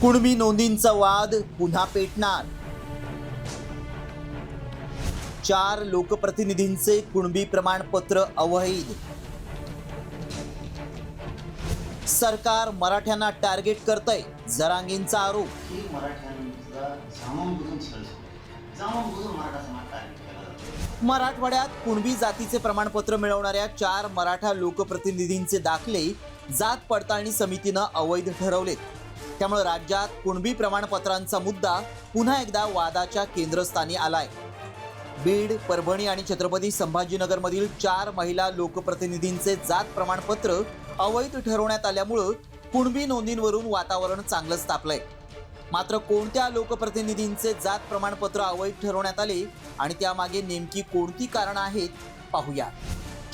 कुणबी नोंदींचा वाद पुन्हा पेटणार। 4 लोकप्रतिनिधींचे कुणबी प्रमाणपत्र अवैध। सरकार मराठ्यांना टार्गेट करतंय, जरांगेंचा आरोप। मराठवाड्यात कुणबी जातीचे प्रमाणपत्र मिळवणाऱ्या 4 मराठा लोकप्रतिनिधींचे दाखले जात पडताळणी समितीनं अवैध ठरवलेत। त्यामुळे राज्यात कुणबी प्रमाणपत्रांचा मुद्दा पुन्हा एकदा वादाच्या केंद्रस्थानी आलाय। बीड, परभणी आणि छत्रपती संभाजीनगरमधील 4 महिला लोकप्रतिनिधींचे जात प्रमाणपत्र अवैध ठरवण्यात आल्यामुळे कुणबी नोंदींवरून वातावरण चांगलंच तापलंय। मात्र कोणत्या लोकप्रतिनिधींचे जात प्रमाणपत्र अवैध ठरवण्यात आले आणि त्यामागे नेमकी कोणती कारणं आहेत पाहूया।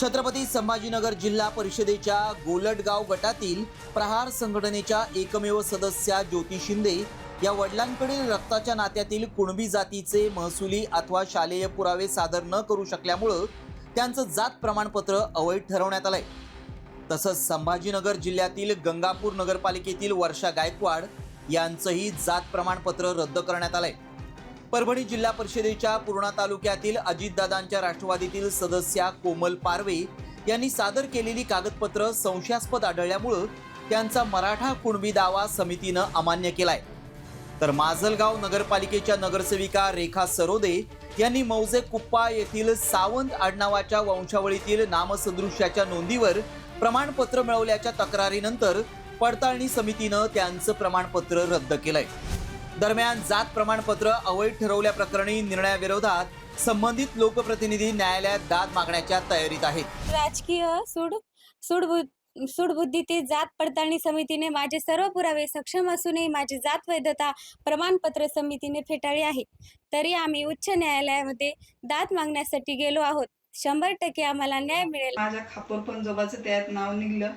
छत्रपती संभाजीनगर जिल्हा परिषदेच्या गोलटगाव गटातील प्रहार संघटनेच्या एकमेव सदस्या ज्योती शिंदे या वडिलांकडील रक्ताच्या नात्यातील कुणबी जातीचे महसुली अथवा शालेय पुरावे सादर न करू शकल्यामुळे त्यांचं जात प्रमाणपत्र अवैध ठरवण्यात आलंय। तसंच संभाजीनगर जिल्ह्यातील गंगापूर नगरपालिकेतील वर्षा गायकवाड यांचंही जात प्रमाणपत्र रद्द करण्यात आलंय। परभणी जिल्हा परिषदेच्या पूर्णा तालुक्यातील अजितदादांच्या राष्ट्रवादीतील सदस्या कोमल पारवे यांनी सादर केलेली कागदपत्र संशयास्पद आढळल्यामुळे त्यांचा मराठा कुणबी दावा समितीनं अमान्य केलाय। तर माजलगाव नगरपालिकेच्या नगरसेविका रेखा सरोदे यांनी मौजे कुप्पा येथील सावंत आडनावाच्या वंशावळीतील नामसदृश्याच्या नोंदीवर प्रमाणपत्र मिळवल्याच्या तक्रारीनंतर पडताळणी समितीनं त्यांचं प्रमाणपत्र रद्द केलंय। दरम्यान जात प्रमाणपत्र अवैध ठरवल्याप्रकरणी निर्णयाविरोधात संबंधित लोकप्रतिनिधी न्यायालयात दाद मागण्याच्या तयारीत आहेत। राजकीय सूडबुद्धीते जात पडताळणी समितीने माझे सर्व पुरावे सक्षम असूनही माझी जात वैधता प्रमाणपत्र समितीने फेटाळली आहे। तरी आम्ही उच्च न्यायालयामध्ये दाद मागण्यासाठी गेलो आहोत। 100% आम्हाला न्याय मिळेल। माझ्या खापर पंजोबाचं त्यात नाव निघलं,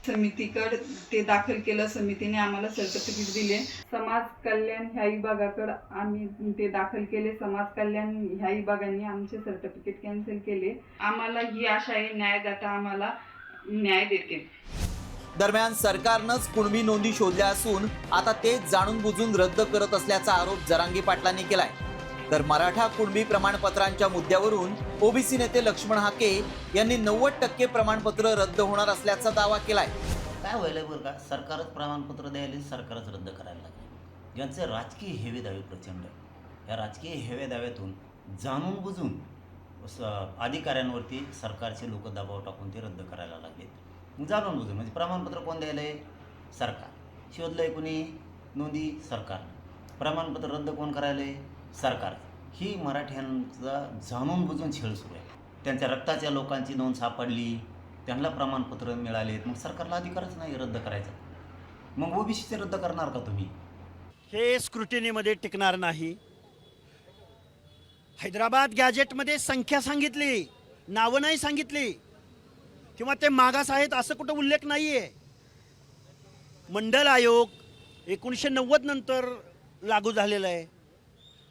समितीकडे ते दाखल केलं। समितीने आम्हाला सर्टिफिकेट दिले। समाज कल्याण ह्या विभागाकडे आम्ही ते दाखल केले। समाज कल्याण ह्या विभागाने आमचे सर्टिफिकेट कॅन्सल केले। आम्हाला ही आशा आहे न्यायदाता आम्हाला न्याय देतील। दरम्यान सरकारनंच कुणबी नोंदी शोधल्या असून आता तेच जाणून बुजून रद्द करत असल्याचा आरोप जरांगे पाटलांनी केलाय। तर मराठा कुणबी प्रमाणपत्रांच्या मुद्द्यावरून ओबीसी नेते लक्ष्मण हाके यांनी 90% प्रमाणपत्र रद्द होणार असल्याचा दावा केलाय। काय व्हायला बरं का, सरकारच प्रमाणपत्र द्यायला सरकारच रद्द करायला लागले। यांचे राजकीय हेवे दावे प्रचंड आहे। या राजकीय हेवे दाव्यातून जाणून बुजून अधिकाऱ्यांवरती सरकारचे लोक दबाव टाकून ते रद्द करायला लागलेत। जाणून बुजून म्हणजे प्रमाणपत्र कोण द्यायला आहे? सरकार। शोधलंय कुणी? नोंदी सरकार। प्रमाणपत्र रद्द कोण करायला आहे? सरकार। ही मराठ्यांचा जाणून बुजून छळ सुरू आहे। त्यांच्या रक्ताच्या लोकांची नोंद सापडली, त्यांना प्रमाणपत्र मिळालेत, मग सरकारला अधिकारच नाही रद्द करायचा। मग ओबीसीचे रद्द करणार का तुम्ही? हे स्क्रुटिनीमध्ये टिकणार नाही। हैदराबाद गॅजेटमध्ये संख्या सांगितली, नावं नाही सांगितली, किंवा ते मागास आहेत असं कुठं उल्लेख नाही आहे। मंडल आयोग 1990 नंतर लागू झालेला आहे।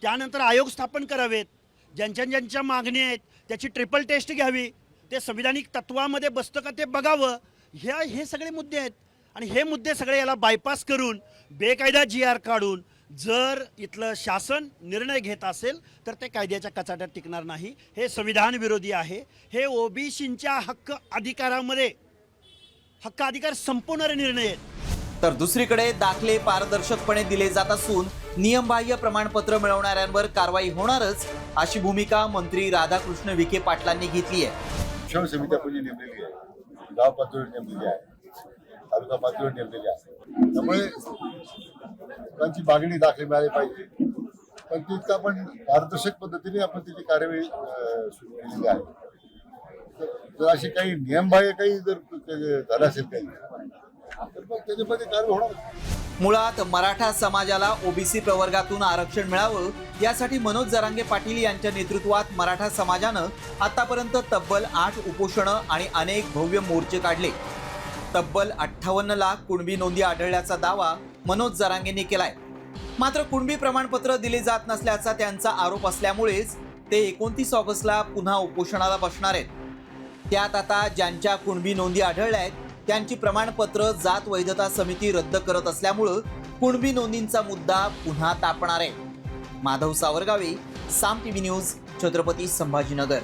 त्यानंतर आयोग स्थापन करावेत, ज्यांच्या मागणी आहेत त्याची ट्रिपल टेस्ट घ्यावी, ते संविधानिक तत्वामध्ये बसतं का ते बघावं। हे सगळे मुद्दे आहेत आणि हे मुद्दे सगळे याला बायपास करून बेकायदा GR काढून जर इथलं शासन निर्णय घेत असेल तर ते कायद्याच्या कचाट्यात टिकणार नाही। हे संविधान विरोधी आहे। हे ओबीसींच्या हक्क अधिकार संपवणारे निर्णय आहेत। तर दुसरीकडे दाखले पारदर्शकपणे दिले जात असून नियमबाह्य प्रमाणपत्र मिळवणाऱ्यांवर कारवाई होणारच अशी भूमिका मंत्री राधाकृष्ण विखे पाटलांनी घेतली आहे। शिक्षण समित्या कोणी नेमलेली आहे, गाव पातळीवर नेमलेली आहे, तालुका पातळीवर नेमलेली आहे। त्यामुळे लोकांची मागणी दाखले मिळाले पाहिजे, पण तितकं आपण पारदर्शक पद्धतीने आपण तिची कार्यवाही सुरू केलेली आहे। जर अशी काही नियमबाह्य काही जर झालं असेल काही तर मग त्याच्यामध्ये कारवाई होणार। मुळात मराठा समाजाला ओबीसी प्रवर्गातून आरक्षण मिळावं यासाठी मनोज जरांगे पाटील यांच्या नेतृत्वात मराठा समाजानं आतापर्यंत तब्बल 8 उपोषणं आणि अनेक भव्य मोर्चे काढले। तब्बल 58 लाख कुणबी नोंदी आढळल्याचा दावा मनोज जरांगेंनी केलाय। मात्र कुणबी प्रमाणपत्र दिले जात नसल्याचा त्यांचा आरोप असल्यामुळेच ते 29 ऑगस्टला पुन्हा उपोषणाला बसणार आहेत। त्यात आता ज्यांच्या कुणबी नोंदी आढळल्या आहेत त्यांची प्रमाणपत्र जात वैधता समिती रद्द करत असल्यामुळे कुणबी नोंदींचा मुद्दा पुन्हा तापणार आहे. माधव सावरगावे, साम टीव्ही न्यूज, छत्रपती संभाजीनगर.